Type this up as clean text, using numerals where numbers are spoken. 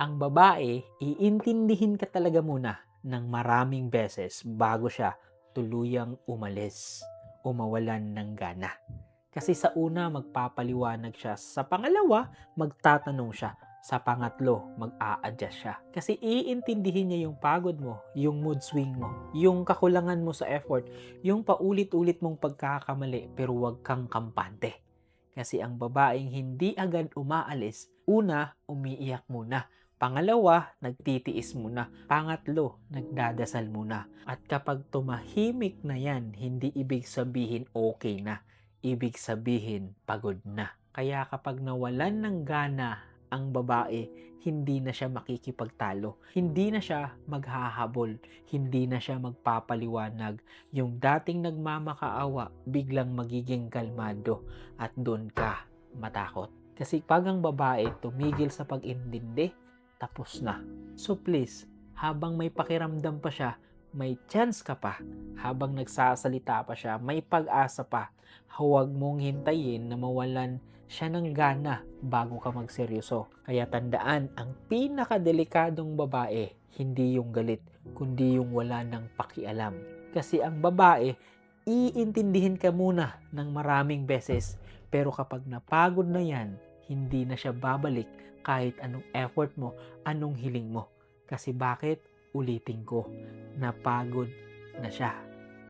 Ang babae, iintindihin ka talaga muna ng maraming beses bago siya tuluyang umalis o mawalan ng gana. Kasi sa una, magpapaliwanag siya. Sa pangalawa, magtatanong siya. Sa pangatlo, mag-a-adjust siya. Kasi iintindihin niya yung pagod mo, yung mood swing mo, yung kakulangan mo sa effort, yung paulit-ulit mong pagkakamali pero wag kang kampante. Kasi ang babaeng hindi agad umaalis, una, umiiyak muna. Pangalawa, nagtitiis muna. Pangatlo, nagdadasal muna. At kapag tumahimik na yan, hindi ibig sabihin okay na. Ibig sabihin pagod na. Kaya kapag nawalan ng gana ang babae, hindi na siya makikipagtalo. Hindi na siya maghahabol. Hindi na siya magpapaliwanag. Yung dating nagmamakaawa, biglang magiging kalmado at doon ka matakot. Kasi pag ang babae tumigil sa pag-intindi, tapos na. So please, habang may pakiramdam pa siya, may chance ka pa. Habang nagsasalita pa siya, may pag-asa pa. Huwag mong hintayin na mawalan siya ng gana bago ka magseryoso. Kaya tandaan, ang pinakadelikadong babae, hindi yung galit, kundi yung wala ng pakialam. Kasi ang babae, iintindihin ka muna ng maraming beses, pero kapag napagod na yan, hindi na siya babalik kahit anong effort mo, anong hiling mo. Kasi bakit? Ulitin ko, napagod na siya.